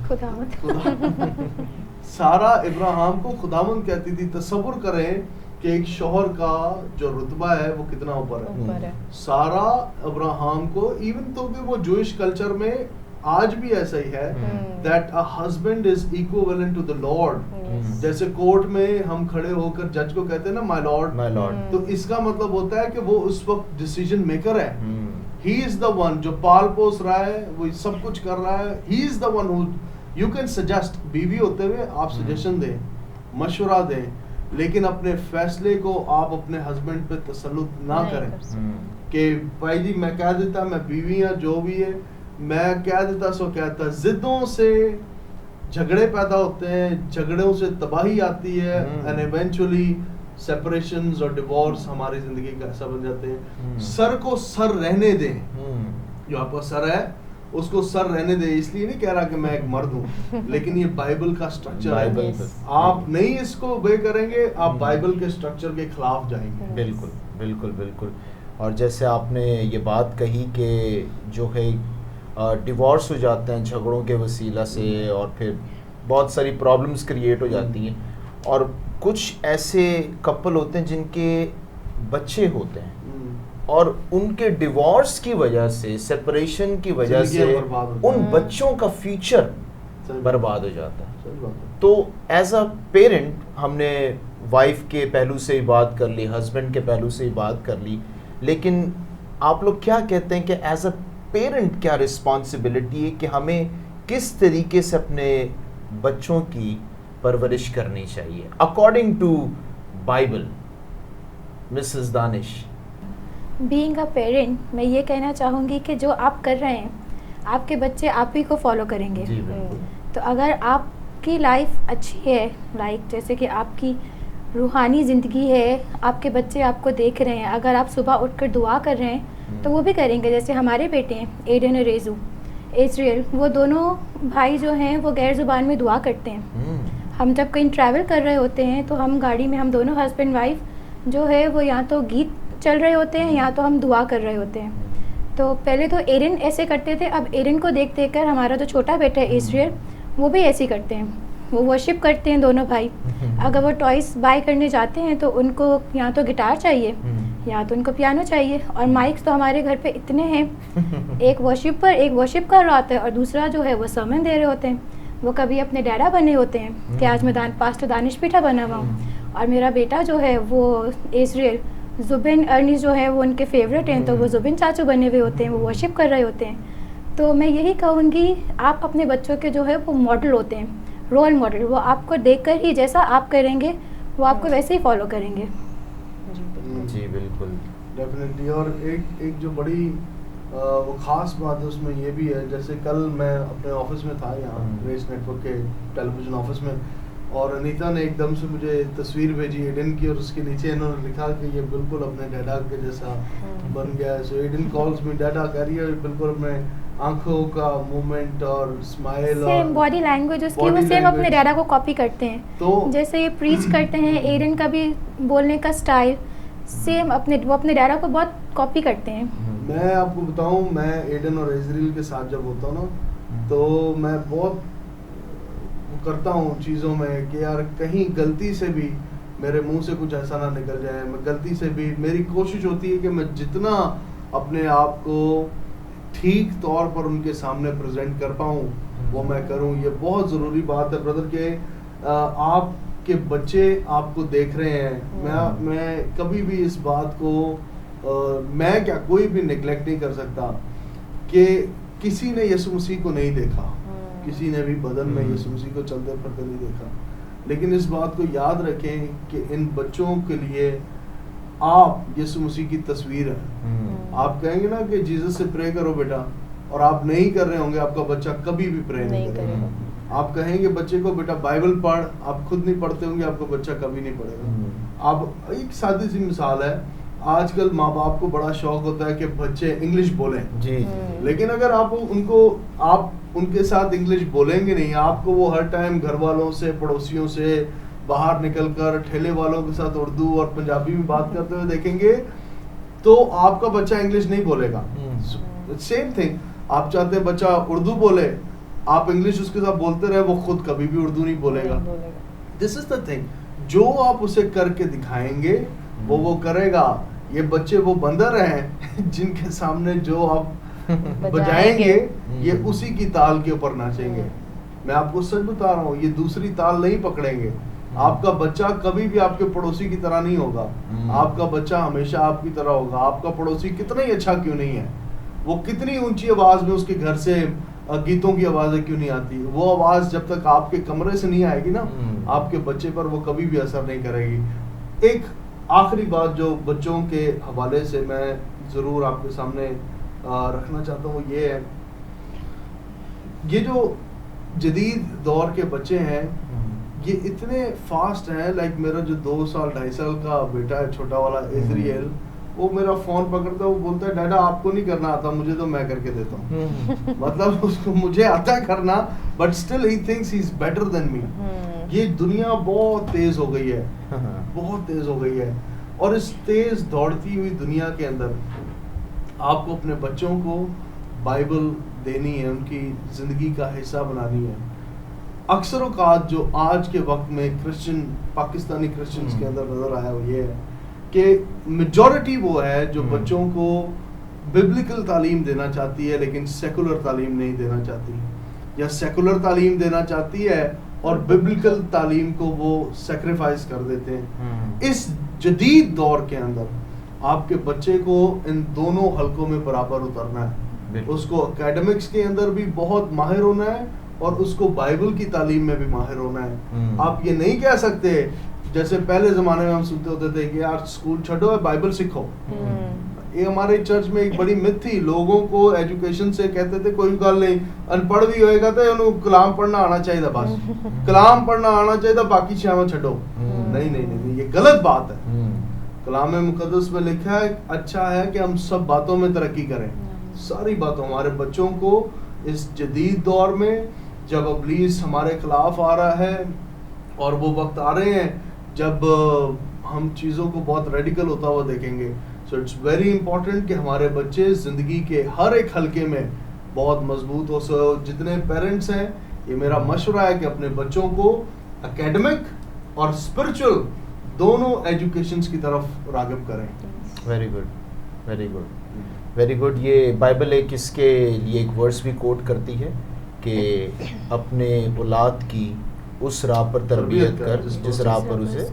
खुदावंद। सारा इब्राहिम को खुदावंद कहती थी। तसव्वुर करें कि एक शौहर का जो रुतबा है वो कितना ऊपर है। सारा इब्राहिम को, इवन तो भी वो जूइश कल्चर में आज भी ऐसा ही है, that a husband is equivalent to the lord. जैसे कोर्ट में हम खड़े होकर जज को कहते हैं ना माय लॉर्ड, तो इसका मतलब होता है कि वो उस वक्त डिसीजन मेकर है। ही इज द वन जो पाल पोस रहा है, वो सब कुछ कर रहा है। He is the one who you can suggest. बीवी होते हुए आप सजेशन दें, मशवरा दें, लेकिन अपने फैसले को आप अपने हस्बैंड पे तसल्लुत ना करें कि भाई जी मैं कह देता, मैं बीवी या जो भी है मैं कह देता सो कहता। जिद्दों से झगड़े पैदा होते हैं, झगड़ों से तबाही आती है, एंड इवेंचुअली सेपरेशंस और डिवोर्स हमारी जिंदगी का ऐसा बन जाते हैं। सर को सर रहने दें, जो आपका सर है उसको सर रहने दे। इसलिए नहीं कह रहा कि मैं एक मर्द हूँ, लेकिन ये बाइबल का स्ट्रक्चर है। आप नहीं इसको ओबे करेंगे, आप बाइबल के स्ट्रक्चर के खिलाफ जाएंगे। बिल्कुल बिल्कुल बिल्कुल। और जैसे आपने ये बात कही कि जो है डिवोर्स हो जाते हैं झगड़ों के वसीला से, और फिर बहुत सारी प्रॉब्लम्स क्रिएट हो जाती हैं, और कुछ ऐसे कपल होते हैं जिनके बच्चे होते हैं और उनके डिवोर्स की वजह से, सेपरेशन की वजह से उन बच्चों का फ्यूचर बर्बाद हो जाता है। तो एज अ पेरेंट हमने वाइफ के पहलू से ही बात कर ली, हस्बैंड के पहलू से ही बात कर ली, लेकिन आप लोग क्या कहते हैं कि एज अ पेरेंट क्या रिस्पॉन्सिबिलिटी है कि हमें किस तरीके से अपने बच्चों की परवरिश करनी चाहिए according to Bible? Mrs Danish. Being a parent, मैं ये कहना चाहूँगी कि जो आप कर रहे हैं आपके बच्चे आप ही को फॉलो करेंगे। तो अगर आपकी लाइफ अच्छी है, लाइक जैसे कि आपकी रूहानी ज़िंदगी है, आपके बच्चे आपको देख रहे हैं, अगर आप सुबह उठकर दुआ कर रहे हैं तो वो भी करेंगे। जैसे हमारे बेटे हैं एडन और रेजू, इजराइल, वो दोनों भाई जो हैं वो गैर ज़ुबान में दुआ करते हैं। हम जब कहीं ट्रैवल कर रहे होते हैं तो हम गाड़ी में, हम दोनों हस्बैंड वाइफ जो है वो यहाँ तो गीत चल रहे होते हैं, यहाँ तो हम दुआ कर रहे होते हैं। तो पहले तो एरिन ऐसे करते थे, अब एरिन को देख देख कर हमारा जो छोटा बेटा है इजराइल, वो भी ऐसे ही करते हैं। वो वर्शिप करते हैं दोनों भाई। अगर वो टॉयस बाय करने जाते हैं तो उनको यहाँ तो गिटार चाहिए, यहाँ तो उनको पियानो चाहिए, और माइक्स तो हमारे घर पे इतने हैं। एक वर्शिप कर रहा होता है और दूसरा जो है वो सर्मन दे रहे होते हैं। वो कभी अपने डैडा बने होते हैं कि आज मैं पास्टर दानिश पीठा बना हुआ हूँ, और मेरा बेटा जो है वो इजराइल जुबिन अर्निस जो है वो उनके फेवरेट हैं, तो वो जुबिन चाचू बने हुए होते हैं, वो वर्शिप कर रहे होते हैं। तो मैं यही कहूँगी, आप अपने बच्चों के जो है वो मॉडल होते हैं, रोल मॉडल। वो आपको देखकर ही जैसा आप करेंगे वो आपको वैसे ही फॉलो करेंगे। जी बिल्कुल, डेफिनेटली। और एक जो बड़ी वो ख़ास बात है उसमें ये भी है, जैसे कल मैं अपने ऑफिस में था यहाँ ग्रेस नेटवर्क के टेलीविज़न ऑफिस में, और अनीता ने एकदम से मुझे तस्वीर भेजी एडन की, और उसके नीचे इन्होंने लिखा कि ये बिल्कुल अपने डैडा के जैसा बन गया है। सो एडन कॉल्स मी डैडा, कह रही है बिल्कुल अपने आंखों का मूवमेंट और स्माइल और बॉडी लैंग्वेज उसकी वो सेम अपने डैडा को कॉपी करते हैं। तो जैसे ये प्रीच करते हैं, एडन का भी बोलने का स्टाइल सेम वो अपने डैडा को बहुत कॉपी करते हैं। मैं आपको बताऊं, मैं एडन और इजराइल के साथ जब होता हूँ ना, तो मैं बहुत करता हूँ चीज़ों में कि यार कहीं गलती से भी मेरे मुंह से कुछ ऐसा ना निकल जाए। मैं गलती से भी, मेरी कोशिश होती है कि मैं जितना अपने आप को ठीक तौर पर उनके सामने प्रेजेंट कर पाऊँ वो मैं करूँ। ये बहुत ज़रूरी बात है ब्रदर के आपके बच्चे आपको देख रहे हैं। मैं कभी भी इस बात को मैं क्या, कोई भी नेग्लेक्ट नहीं कर सकता कि किसी ने यीशु मसीह को नहीं देखा, किसी ने भी बदन में यीशु मसीह को चलते फिरते नहीं देखा, लेकिन इस बात को याद रखें कि इन बच्चों के लिए आप यीशु मसीह की तस्वीर है। आप कहेंगे ना कि जीसस से प्रे करो बेटा, और आप नहीं कर रहे होंगे, आपका बच्चा कभी भी प्रे नहीं करेगा। आप कहेंगे बच्चे को बेटा बाइबल पढ़, आप खुद नहीं पढ़ते होंगे, आपका बच्चा कभी नहीं पढ़ेगा। आप एक सादी सी मिसाल है, आजकल माँ बाप को बड़ा शौक होता है कि बच्चे इंग्लिश बोलें जी, लेकिन अगर आप उनके साथ इंग्लिश बोलेंगे नहीं, आपको वो हर टाइम घर वालों से, पड़ोसियों से बाहर निकलकर ठेले वालों के साथ उर्दू और पंजाबी में बात करते हुए देखेंगे, तो आपका बच्चा इंग्लिश नहीं बोलेगा। सेम थिंग, आप चाहते हैं बच्चा उर्दू बोले, आप इंग्लिश उसके साथ बोलते रहे, वो खुद कभी भी उर्दू नहीं बोलेगा। दिस इज द थिंग, जो आप उसे करके दिखाएंगे वो करेगा। ये बच्चे वो बंदर हैं जिनके सामने जो आप बजाएंगे ये उसी की ताल के ऊपर नाचेंगे। मैं आपको सच बता रहा हूँ, ये दूसरी ताल नहीं पकड़ेंगे। आपका बच्चा कभी भी आपके पड़ोसी की तरह नहीं होगा, आपका बच्चा हमेशा आपकी तरह होगा। आपका पड़ोसी कितना ही अच्छा क्यों नहीं है, वो कितनी ऊंची आवाज में उसके घर से गीतों की आवाजें क्यों नहीं आती, वो आवाज जब तक आपके कमरे से नहीं आएगी ना, आपके बच्चे पर वो कभी भी असर नहीं करेगी। एक आखिरी बात जो बच्चों के हवाले से मैं जरूर आपके सामने रखना चाहता हूँ, ये है, ये जो जदीद दौर के बच्चे हैं ये इतने फास्ट हैं। लाइक मेरा जो 2 साल 2.5 साल का बेटा है, छोटा वाला इजराइल, वो मेरा फोन पकड़ता है, वो बोलता है डैडा आपको नहीं करना आता, मुझे तो मैं करके देता हूँ। मतलब उसको मुझे आता है करना, but still he thinks he is better than me. ये दुनिया बहुत तेज हो गई है, बहुत तेज हो गई है, और इस तेज दौड़ती हुई दुनिया के अंदर आपको अपने बच्चों को बाइबल देनी है, उनकी जिंदगी का हिस्सा बनानी है। अक्सर औकात जो आज के वक्त में क्रिश्चियन, पाकिस्तानी क्रिश्चियंस के अंदर नजर आया वो ये है कि मेजॉरिटी वो है जो बच्चों को बिब्लिकल तालीम देना चाहती है लेकिन सेकुलर तालीम नहीं देना चाहती, या सेकुलर तालीम देना चाहती है और बिब्लिकल तालीम को वो सेक्रीफाइस कर देते हैं। इस जदीद दौर के अंदर आपके बच्चे को इन दोनों हलकों में बराबर उतरना है। उसको एकेडमिक्स के अंदर भी बहुत माहिर होना है और उसको बाइबल की तालीम में भी माहिर होना है। आप ये नहीं कह सकते जैसे पहले जमाने में हम सुनते होते थे कि यार स्कूल छोड़ो बाइबल सीखो। ये हमारे चर्च में एक बड़ी मिथ थी, लोगों को एजुकेशन से कहते थे कोई गल नहीं, अनपढ़ भी होएगा तो उन्हें कलाम पढ़ना आना चाहिए, बस कलाम पढ़ना आना चाहिए, बाकी छावा छो। नहीं नहीं नहीं, ये गलत बात है। कलाम मुकद्दस में लिखा है अच्छा है कि हम सब बातों में तरक्की करें, सारी बातों। हमारे बच्चों को इस जदीद दौर में जब इब्लीस हमारे खिलाफ आ रहा है और वो वक्त आ रहे हैं जब हम चीज़ों को बहुत रेडिकल होता हुआ देखेंगे, सो इट्स वेरी इंपॉर्टेंट कि हमारे बच्चे जिंदगी के हर एक हलके में बहुत मजबूत हो। सो जितने पेरेंट्स हैं, ये मेरा मशवरा है कि अपने बच्चों को एकेडमिक और स्पिरिचुअल दोनों एजुकेशंस की तरफ राग़िब करें। Very good, very good, very good. ये बाइबल एक इसके लिए एक वर्स भी कोट करती है कि अपने औलाद की उस राह पर तरबियत कर जिस राह पर उसे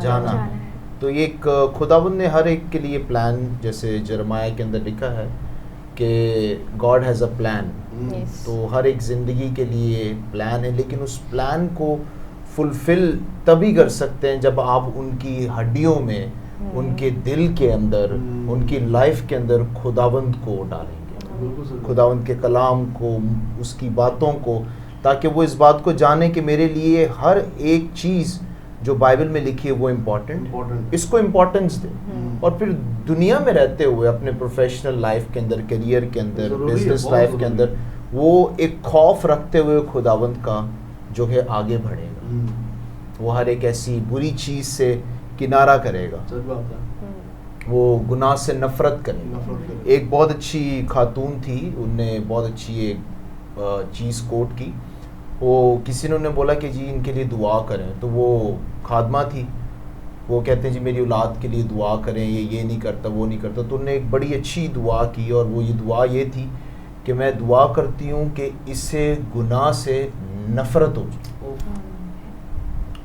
जाना है। तो ये एक खुदावंद ने हर एक के लिए प्लान, जैसे जरमाया के अंदर लिखा है कि गॉड हैज़ अ प्लान। तो हर एक ज़िंदगी के लिए प्लान है, लेकिन उस प्लान को फुलफिल तभी कर सकते हैं जब आप उनकी हड्डियों में, उनके दिल के अंदर, उनकी लाइफ के अंदर खुदावंद को डालेंगे, खुदावंद के कलाम को, उसकी बातों को, ताकि वो इस बात को जाने कि मेरे लिए हर एक चीज़ जो बाइबल में लिखी है वो इम्पोर्टेंट, इसको इम्पोर्टेंस दे। और फिर दुनिया में रहते हुए अपने प्रोफेशनल लाइफ के अंदर, करियर के अंदर, बिजनेस लाइफ के अंदर वो एक खौफ रखते हुए खुदावंद का जो है आगे बढ़ेगा। वो हर एक ऐसी बुरी चीज़ से किनारा करेगा, वो गुनाह से नफरत करेगा। एक बहुत अच्छी खातून थी, उनने बहुत अच्छी एक चीज़ कोट की। वो किसी ने उन्हें बोला कि जी इनके लिए दुआ करें, तो वो खादमा थी, वो कहते हैं जी मेरी औलाद के लिए दुआ करें, ये नहीं करता, वो नहीं करता। तो उन्होंने एक बड़ी अच्छी दुआ की, और वो ये दुआ ये थी कि मैं दुआ करती हूँ कि इससे गुनाह से नफ़रत हो जाए।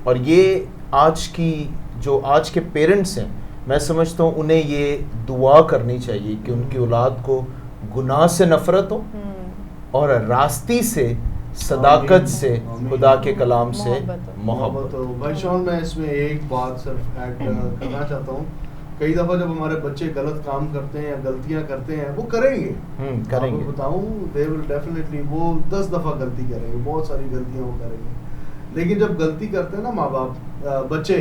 और ये आज के पेरेंट्स हैं, मैं समझता हूँ उन्हें ये दुआ करनी चाहिए कि उनकी औलाद को गुनाह से नफरत हो और रास्ती से, सदाकत से, खुदा के कलाम से मोहब्बत हो। भाई शॉन, मैं इसमें एक बात सिर्फ ऐड करना चाहता हूँ। कई दफ़ा जब हमारे बच्चे गलत काम करते हैं या गलतियाँ करते हैं, वो करेंगे, करेंगे, आपको बताऊँ, दे विल डेफिनेटली, वो 10 दफ़ा गलती करेंगे, बहुत सारी गलतियाँ वो करेंगे। लेकिन जब गलती करते हैं ना माँ बाप, बच्चे,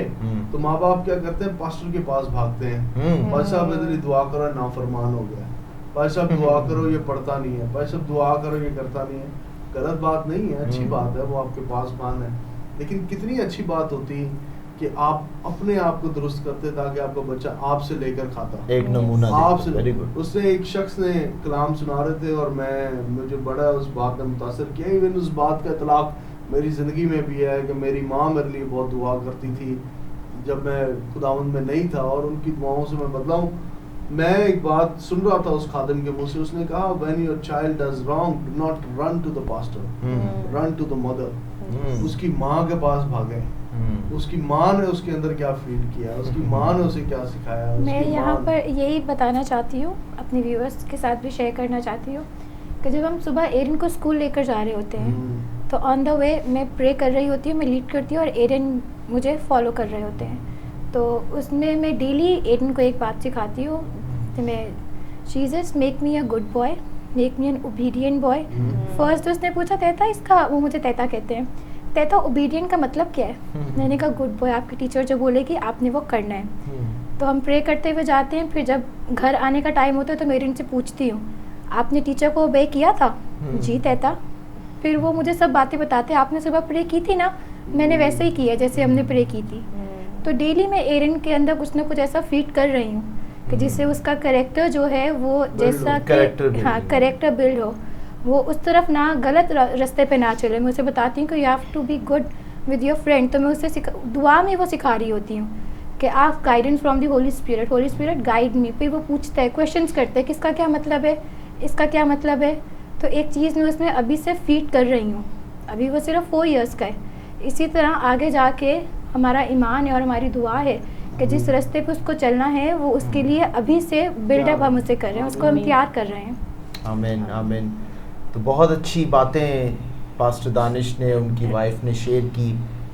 तो माँ बाप क्या करते हैं, पास्टर के पास भागते हैं, भाई साहब इधर दुआ करो, नाफरमान हो गया, भाई साहब दुआ करो ये पढ़ता नहीं है, भाई साहब दुआ करो ये करता नहीं है। गलत बात नहीं है, अच्छी बात है, वो आपके पास मान है, लेकिन कितनी अच्छी बात होती कि आप अपने आप को दुरुस्त करते ताकि आपका बच्चा आपसे लेकर खाता। एक नमूना आपसे। Very good. उसने एक शख्स ने कलाम सुना रहे थे और मुझे बड़ा उस बात ने मुतासर किया। इवन उस बात का इतलाक मेरी ज़िंदगी में भी है कि मेरी माँ मेरे लिए बहुत दुआ करती थी जब मैं खुदावंद में नहीं था, और उनकी दुआओं से मैं बदला हूँ। मैं एक बात सुन रहा था उस खादिम के मुंह से, उसने कहा, when your child does wrong do not run to the pastor, run to the mother. उसकी माँ के पास भागे, उसकी माँ ने उसके अंदर क्या फीड किया, उसकी माँ ने उसे क्या सिखाया। मैं यहाँ पर यही बताना चाहती हूँ, अपने व्यूअर्स के साथ भी शेयर करना चाहती हूँ कि जब हम सुबह एरिन को स्कूल लेकर जा रहे होते हैं तो ऑन द वे मैं प्रे कर रही होती हूँ, मैं लीड करती हूँ और एरिन मुझे फॉलो कर रहे होते हैं। तो उसमें मैं डेली एरिन को एक बात सिखाती हूँ कि मैं Jesus make me a good boy, make me N obedient boy. First उसने पूछा तैता, इसका, वो मुझे तैता कहते हैं, तैता ओबीडियंट का मतलब क्या है? मैंने कहा गुड बॉय, आपकी टीचर जो बोलेगी आपने वो करना है। तो हम प्रे करते हुए जाते हैं, फिर जब घर आने का टाइम होता है तो मैं एरिन से पूछती हूँ, आपने टीचर को ओबे किया था? जी तैता। फिर वो मुझे सब बातें बताते, आपने सुबह प्रे की थी ना, मैंने वैसे ही किया जैसे हमने प्रे की थी। तो डेली मैं एरिन के अंदर कुछ ना कुछ ऐसा फीड कर रही हूँ कि जिससे उसका कैरेक्टर जो है वो जैसा कि हाँ कैरेक्टर बिल्ड हो, वो उस तरफ ना गलत रास्ते पे ना चले। मैं उसे बताती हूँ कि you have to be good with your friend. तो मैं उससे दुआ में वो सिखा रही होती हूँ कि आप guidance from the Holi spirit guide me. फिर वो पूछता है, क्वेश्चंस करते हैं, किसका क्या मतलब है, इसका क्या मतलब है। तो एक चीज़ मैं उसमें अभी से फीड कर रही हूँ, अभी वो सिर्फ 4 इयर्स का है। इसी तरह आगे जाके हमारा ईमान है और हमारी दुआ है कि जिस रास्ते पे उसको चलना है वो उसके लिए अभी से बिल्डअप हम उसे कर रहे हैं, उसको हम तैयार कर रहे हैं। आमीन आमीन। तो बहुत अच्छी बातें पास्टर दानिश ने, उनकी वाइफ ने शेयर की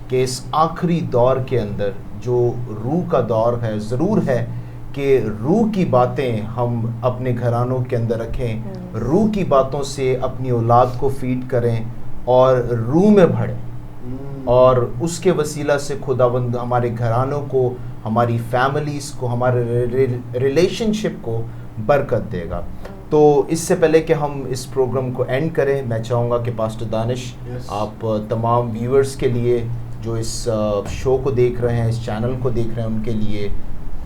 कि इस आखिरी दौर के अंदर जो रूह का दौर है, ज़रूर है कि रूह की बातें हम अपने घरानों के अंदर रखें, रूह की बातों से अपनी औलाद को फीड करें और रूह में बढ़ें, और उसके वसीला से खुदावंद हमारे घरानों को, हमारी फैमिलीज़ को, हमारे रिलेशनशिप को बरकत देगा। तो इससे पहले कि हम इस प्रोग्राम को एंड करें, मैं चाहूँगा कि पास्टर दानिश आप तमाम व्यूअर्स के लिए जो इस शो को देख रहे हैं, इस चैनल को देख रहे हैं, उनके लिए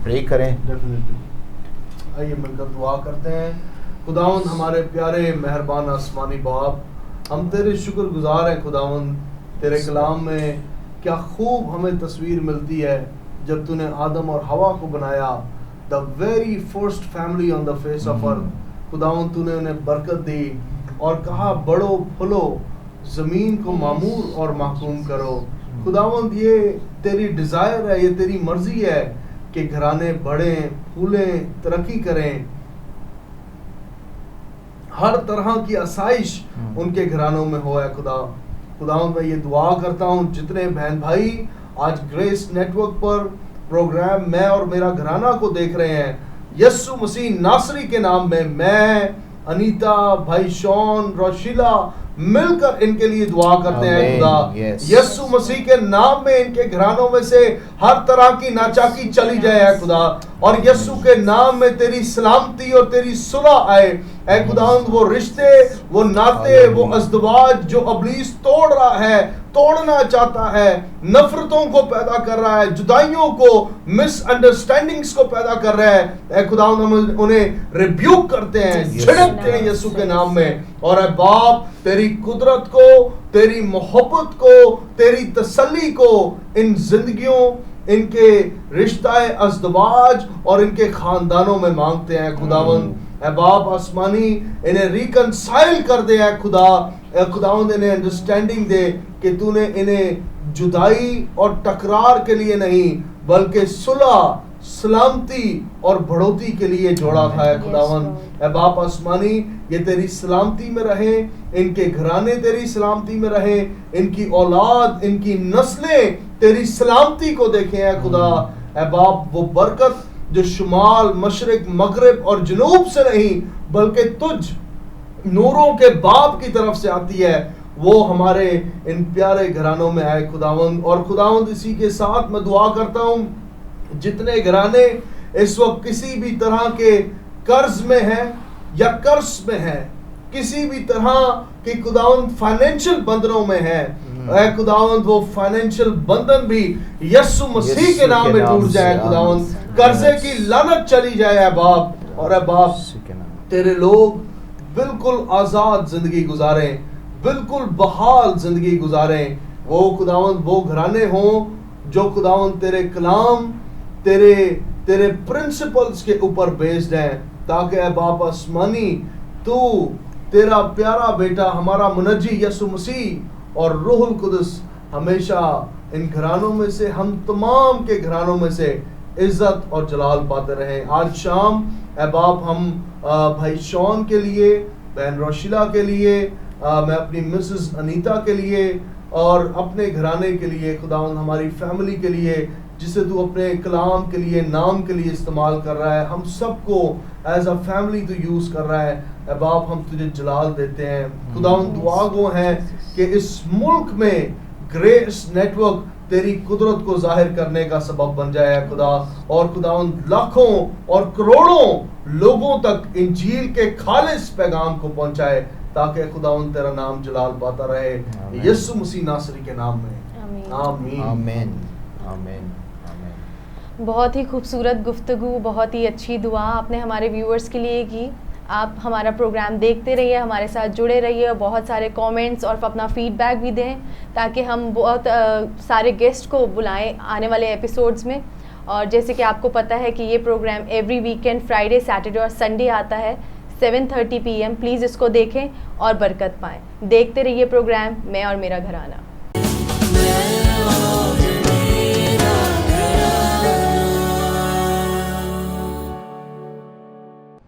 प्रे करें। डेफिनेटली। आइए मिलकर दुआ करते हैं। खुदावंद हमारे प्यारे मेहरबान आसमानी बाप, हम तेरे शुक्रगुजार हैं खुदावंद। तेरे कलाम में क्या खूब हमें तस्वीर मिलती है जब तूने आदम और हवा को बनाया, the very first family on the face of earth. खुदावंद तूने उन्हें बरकत दी और कहा बढ़ो फूलो, ज़मीन को मामूर और महकूम करो। खुदावंद ये तेरी डिज़ायर है, ये तेरी मर्जी है कि घराने बढ़ें, फूलें, तरक्की करें, हर तरह की आसाइश उनके घरानों में हो है खुदा। खुदावंद मैं ये दुआ करता हूँ जितने बहन भाई आज ग्रेस नेटवर्क पर प्रोग्राम मैं और मेरा घराना को देख रहे हैं, यस्सु मसीह नासरी के नाम में मैं, अनीता, भाई शॉन, रोशिला मिलकर इनके लिए दुआ करते हैं खुदा। यस्सु मसीह के नाम में इनके घरानों में से हर तरह की नाचाकी चली जाए है खुदा, और यस्सु के नाम में तेरी सलामती और तेरी सुलह आए ऐ खुदावंद। वो रिश्ते, वो नाते, वो अज़दवाज जो इब्लीस तोड़ रहा है, तोड़ना चाहता है, नफरतों को पैदा कर रहा है, जुदाइयों को, मिसअंडरस्टैंडिंग्स को पैदा कर रहा है, ऐ खुदावंद हम उन्हें रिब्यूक करते हैं, छिड़कते हैं यीशु के नाम में। और ऐ बाप तेरी कुदरत को, तेरी मोहब्बत को, तेरी तसल्ली को इन जिंदगियों, इनके रिश्ताए अज़दवाज और इनके खानदानों में मांगते हैं खुदावंद। ऐ बाप आसमानी इन्हें रिकंसाइल कर दे ऐ खुदा। ऐ खुदावंद इन्हें अंडरस्टैंडिंग दे कि तूने इन्हें जुदाई और टकरार के लिए नहीं बल्कि सुलह, सलामती और बढ़ोतरी के लिए जोड़ा था है Yes, खुदावन। Lord. ऐ बाप आसमानी, ये तेरी सलामती में रहे, इनके घराने तेरी सलामती में रहे, इनकी औलाद, इनकी नस्लें तेरी सलामती को देखें है खुदा। ऐ बाप वो बरकत जो शुमाल, मशरिक, मगरिब और जनूब से नहीं बल्कि तुझ नूरों के बाप की तरफ से आती है, वो हमारे इन प्यारे घरानों में आए खुदावंद। और खुदावंद इसी के साथ मैं दुआ करता हूँ, जितने घराने इस वक्त किसी भी तरह के कर्ज में हैं या कर्ज में हैं, किसी भी तरह की खुदावंद फाइनेंशियल बंधनों में है, ऐ खुदावंद वो फाइनेंशियल बंधन भी यीशु मसीह के नाम में टूट जाए खुदावंद। कर्जे की लानत चली जाए ऐ बाप, और ऐ बाप तेरे लोग बिल्कुल आजाद जिंदगी गुजारें, बिल्कुल बहाल जिंदगी गुजारें। वो खुदावंद वो घराने हों जो खुदावंद तेरे कलाम, तेरे प्रिंसिपल्स के ऊपर बेस्ड हैं, ताकि ऐ बाप आसमानी तू, तेरा प्यारा बेटा हमारा मुनज्जी यीशु मसीह और रूहुल कुदस हमेशा इन घरानों में से, हम तमाम के घरानों में से इज्जत और जलाल पाते रहें। आज शाम ऐ बाप हम भाई शॉन के लिए, बहन रोशिला के लिए, मैं अपनी मिसेस अनीता के लिए और अपने घराने के लिए खुदावंद, हमारी फैमिली के लिए जिसे तू अपने कलाम के लिए, नाम के लिए इस्तेमाल कर रहा है, हम सबको एज अ फैमिली तू यूज कर रहा है। ऐ बाप हम तुझे जलाल देते हैं खुदावंद। दुआ गो है कि इस मुल्क में ग्रेस नेटवर्क तेरी कुदरत को जाहिर करने का सबब बन जाए खुदा, और खुदावंद लाखों और करोड़ों लोगों तक इंजील के खालिस पैगाम को पहुंचाए, ताकि खुदावंद तेरा नाम जलाल पाता रहे, यीशु मसीह नासरी के नाम में आमीन आमीन आमीन। बहुत ही खूबसूरत गुफ्तगू, बहुत ही अच्छी दुआ आपने हमारे व्यूअर्स के लिए की। आप हमारा प्रोग्राम देखते रहिए, हमारे साथ जुड़े रहिए और बहुत सारे कमेंट्स और अपना फीडबैक भी दें, ताकि हम बहुत सारे गेस्ट को बुलाएं आने वाले एपिसोड्स में। और जैसे कि आपको पता है कि ये programme every weekend Friday, Saturday और संडे आता है 7:30 PM। प्लीज़ इसको देखें और बरकत पाएँ। देखते रहिए प्रोग्राम मैं और मेरा घराना।